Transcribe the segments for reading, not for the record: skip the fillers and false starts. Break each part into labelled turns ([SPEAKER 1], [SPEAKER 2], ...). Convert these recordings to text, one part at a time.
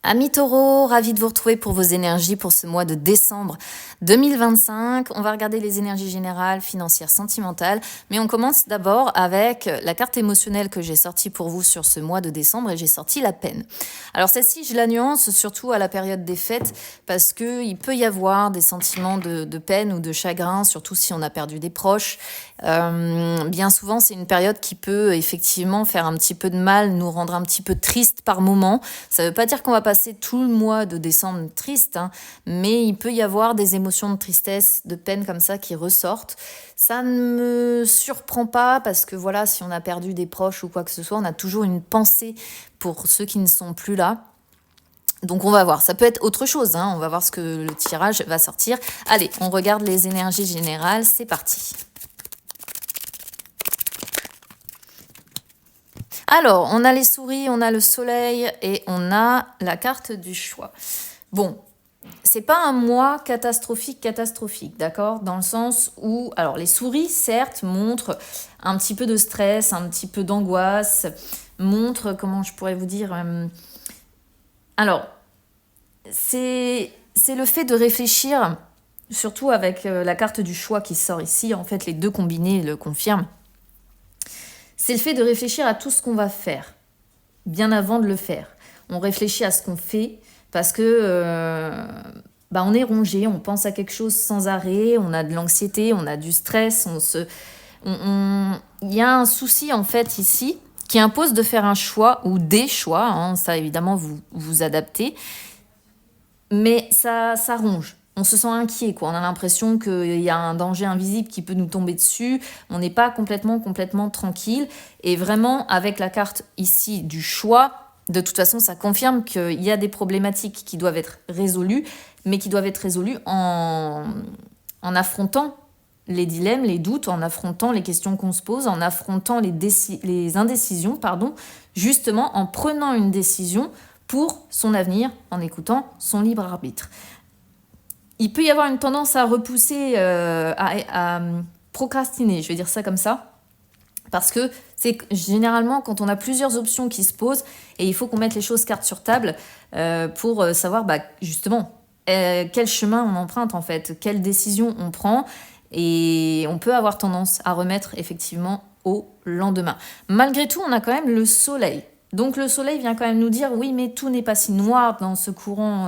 [SPEAKER 1] Amis Taureau, ravi de vous retrouver pour vos énergies pour ce mois de décembre 2025. On va regarder les énergies générales, financières, sentimentales, mais on commence d'abord avec la carte émotionnelle que j'ai sortie pour vous sur ce mois de décembre et j'ai sorti la peine. Alors celle-ci, je la nuance surtout à la période des fêtes parce qu'il peut y avoir des sentiments de peine ou de chagrin, surtout si on a perdu des proches. Bien souvent, c'est une période qui peut effectivement faire un petit peu de mal, nous rendre un petit peu triste par moment. Ça ne veut pas dire qu'on va passer tout le mois de décembre triste, hein, mais il peut y avoir des émotions de tristesse, de peine comme ça qui ressortent. Ça ne me surprend pas parce que voilà, si on a perdu des proches ou quoi que ce soit, on a toujours une pensée pour ceux qui ne sont plus là. Donc on va voir, ça peut être autre chose, hein. On va voir ce que le tirage va sortir. Allez, on regarde les énergies générales, c'est parti. Alors, on a les souris, on a le soleil et on a la carte du choix. Bon, c'est pas un mois catastrophique, d'accord? Dans le sens où, alors les souris, certes, montrent un petit peu de stress, un petit peu d'angoisse, montrent, comment je pourrais vous dire... alors, c'est le fait de réfléchir, surtout avec la carte du choix qui sort ici, en fait, les deux combinés le confirment. C'est le fait de réfléchir à tout ce qu'on va faire, bien avant de le faire. On réfléchit à ce qu'on fait parce que on est rongé, on pense à quelque chose sans arrêt, on a de l'anxiété, on a du stress, il y a un souci en fait ici qui impose de faire un choix ou des choix, hein, ça évidemment vous adaptez, mais ça ronge. On se sent inquiet, quoi. On a l'impression qu'il y a un danger invisible qui peut nous tomber dessus. On n'est pas complètement tranquille. Et vraiment, avec la carte ici du choix, de toute façon, ça confirme qu'il y a des problématiques qui doivent être résolues, mais qui doivent être résolues en affrontant les dilemmes, les doutes, en affrontant les questions qu'on se pose, en affrontant les indécisions, justement en prenant une décision pour son avenir, en écoutant son libre arbitre. Il peut y avoir une tendance à repousser, à procrastiner, je vais dire ça comme ça, parce que c'est généralement quand on a plusieurs options qui se posent et il faut qu'on mette les choses carte sur table pour savoir justement quel chemin on emprunte en fait, quelle décision on prend, et on peut avoir tendance à remettre effectivement au lendemain. Malgré tout, on a quand même le soleil. Donc le soleil vient quand même nous dire oui, mais tout n'est pas si noir dans ce courant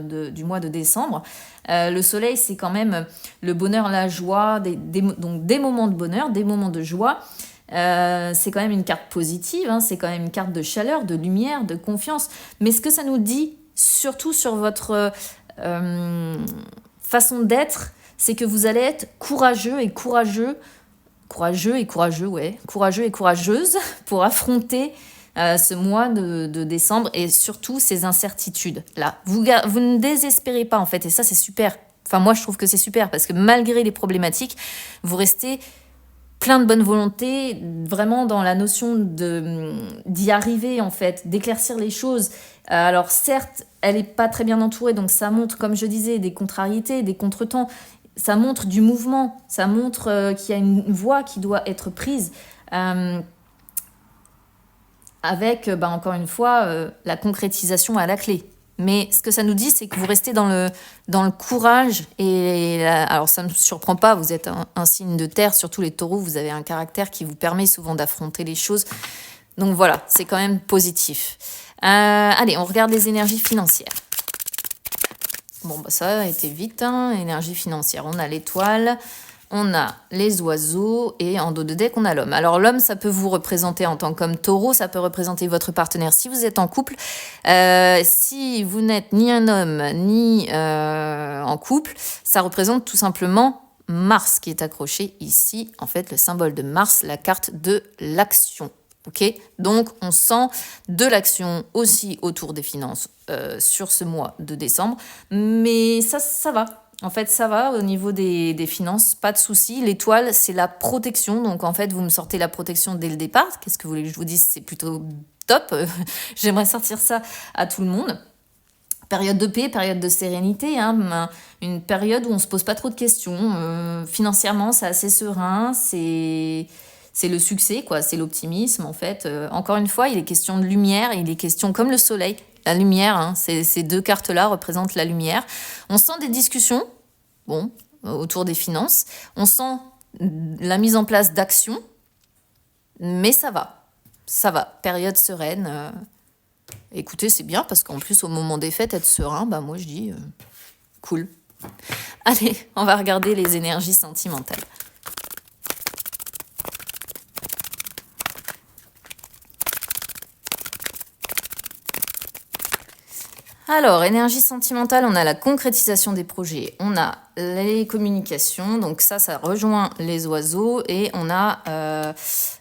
[SPEAKER 1] du mois de décembre. Le soleil, c'est quand même le bonheur, la joie, donc des moments de bonheur, des moments de joie. C'est quand même une carte positive, hein, c'est quand même une carte de chaleur, de lumière, de confiance. Mais ce que ça nous dit, surtout sur votre façon d'être, c'est que vous allez être courageux et courageuse pour affronter ce mois de décembre et surtout ces incertitudes-là. Vous ne désespérez pas en fait, et ça c'est super. Enfin moi je trouve que c'est super parce que malgré les problématiques, vous restez plein de bonne volonté, vraiment dans la notion d'y arriver en fait, d'éclaircir les choses. Alors certes, elle n'est pas très bien entourée, donc ça montre, comme je disais, des contrariétés, des contretemps. Ça montre du mouvement, ça montre qu'il y a une voie qui doit être prise. Avec, encore une fois, la concrétisation à la clé. Mais ce que ça nous dit, c'est que vous restez dans le courage. Alors, ça ne me surprend pas, vous êtes un signe de terre, surtout les taureaux, vous avez un caractère qui vous permet souvent d'affronter les choses. Donc voilà, c'est quand même positif. Allez, on regarde les énergies financières. Bon, ça a été vite, hein. Énergie financière, on a l'étoile, on a les oiseaux et en dos de deck, on a l'homme. Alors l'homme, ça peut vous représenter en tant qu'homme taureau, ça peut représenter votre partenaire si vous êtes en couple. Si vous n'êtes ni un homme ni en couple, ça représente tout simplement Mars qui est accroché ici. En fait, le symbole de Mars, la carte de l'action. Okay, donc, on sent de l'action aussi autour des finances sur ce mois de décembre. Mais ça va. En fait, ça va au niveau des finances, pas de souci. L'étoile, c'est la protection. Donc, en fait, vous me sortez la protection dès le départ. Qu'est-ce que vous voulez que je vous dise? C'est plutôt top. J'aimerais sortir ça à tout le monde. Période de paix, période de sérénité, hein, une période où on ne se pose pas trop de questions. Financièrement, c'est assez serein, c'est le succès, quoi, c'est l'optimisme en fait. Encore une fois, il est question de lumière, il est question, comme le soleil, la lumière, hein, ces deux cartes-là représentent la lumière. On sent des discussions, bon, autour des finances. On sent la mise en place d'actions, mais ça va. Ça va, période sereine. Écoutez, c'est bien parce qu'en plus, au moment des fêtes, être serein, bah moi je dis cool. Allez, on va regarder les énergies sentimentales. Alors, énergie sentimentale, on a la concrétisation des projets, on a les communications, donc ça rejoint les oiseaux, et on a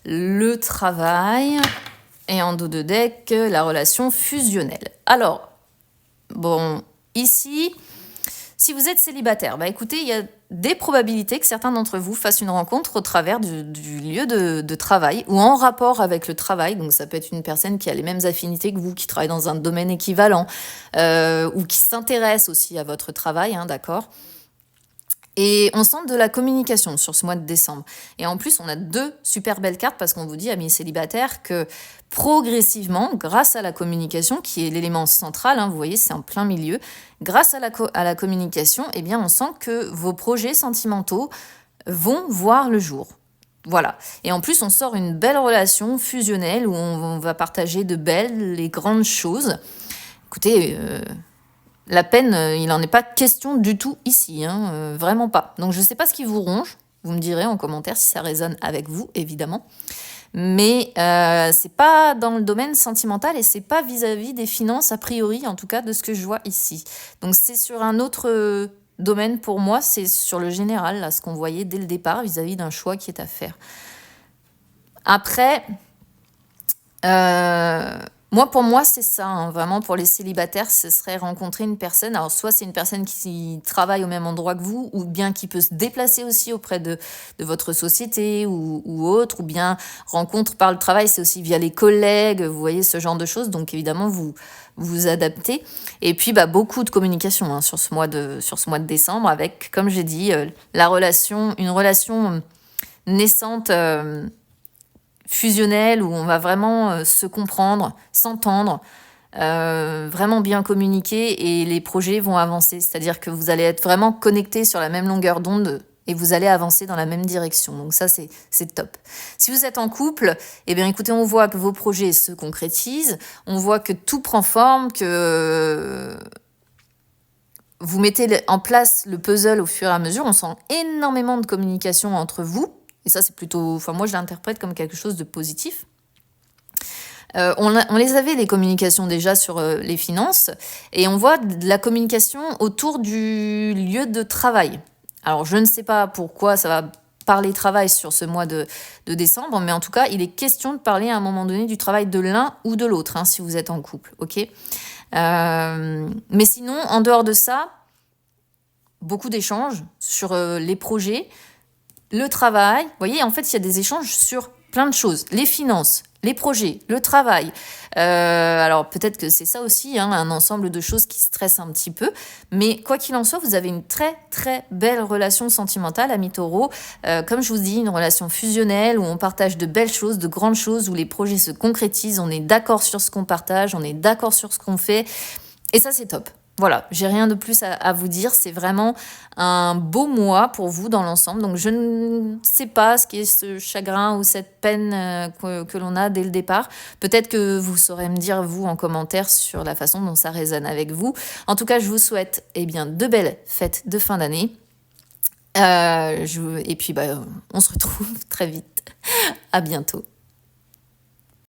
[SPEAKER 1] le travail, et en dos de deck, la relation fusionnelle. Alors, bon, ici, si vous êtes célibataire, bah écoutez, il y a des probabilités que certains d'entre vous fassent une rencontre au travers du lieu de travail ou en rapport avec le travail. Donc ça peut être une personne qui a les mêmes affinités que vous, qui travaille dans un domaine équivalent ou qui s'intéresse aussi à votre travail, hein, d'accord ? Et on sent de la communication sur ce mois de décembre. Et en plus, on a deux super belles cartes parce qu'on vous dit, amis célibataires, que progressivement, grâce à la communication, qui est l'élément central, hein, vous voyez, c'est en plein milieu, grâce à la communication, eh bien, on sent que vos projets sentimentaux vont voir le jour. Voilà. Et en plus, on sort une belle relation fusionnelle où on va partager de belles et grandes choses. Écoutez... la peine, il n'en est pas question du tout ici, hein, vraiment pas. Donc je ne sais pas ce qui vous ronge, vous me direz en commentaire si ça résonne avec vous, évidemment. Mais c'est pas dans le domaine sentimental et c'est pas vis-à-vis des finances, a priori, en tout cas de ce que je vois ici. Donc c'est sur un autre domaine pour moi, c'est sur le général, là, ce qu'on voyait dès le départ vis-à-vis d'un choix qui est à faire. Après... pour moi, c'est ça, hein, vraiment pour les célibataires, ce serait rencontrer une personne. Alors, soit c'est une personne qui travaille au même endroit que vous, ou bien qui peut se déplacer aussi auprès de votre société ou autre, ou bien rencontre par le travail, c'est aussi via les collègues, vous voyez, ce genre de choses. Donc, évidemment, vous adaptez. Et puis, beaucoup de communication hein, sur ce mois de décembre avec, comme j'ai dit, une relation naissante... fusionnelle, où on va vraiment se comprendre, s'entendre, vraiment bien communiquer et les projets vont avancer. C'est-à-dire que vous allez être vraiment connectés sur la même longueur d'onde et vous allez avancer dans la même direction. Donc ça, c'est top. Si vous êtes en couple, eh bien écoutez, on voit que vos projets se concrétisent, on voit que tout prend forme, que vous mettez en place le puzzle au fur et à mesure. On sent énormément de communication entre vous. Et ça, c'est plutôt... Enfin, moi, je l'interprète comme quelque chose de positif. On les avait, les communications, déjà sur les finances. Et on voit de la communication autour du lieu de travail. Alors, je ne sais pas pourquoi ça va parler travail sur ce mois de décembre. Mais en tout cas, il est question de parler à un moment donné du travail de l'un ou de l'autre, hein, si vous êtes en couple. OK ? Mais sinon, en dehors de ça, beaucoup d'échanges sur les projets... Le travail, vous voyez, en fait, il y a des échanges sur plein de choses. Les finances, les projets, le travail. Alors, peut-être que c'est ça aussi, hein, un ensemble de choses qui stressent un petit peu. Mais quoi qu'il en soit, vous avez une très, très belle relation sentimentale, amis taureaux. Comme je vous dis, une relation fusionnelle où on partage de belles choses, de grandes choses, où les projets se concrétisent. On est d'accord sur ce qu'on partage, on est d'accord sur ce qu'on fait. Et ça, c'est top. Voilà, j'ai rien de plus à vous dire. C'est vraiment un beau mois pour vous dans l'ensemble. Donc, je ne sais pas ce qui est ce chagrin ou cette peine que l'on a dès le départ. Peut-être que vous saurez me dire, vous, en commentaire, sur la façon dont ça résonne avec vous. En tout cas, je vous souhaite de belles fêtes de fin d'année. Et puis, on se retrouve très vite. À bientôt.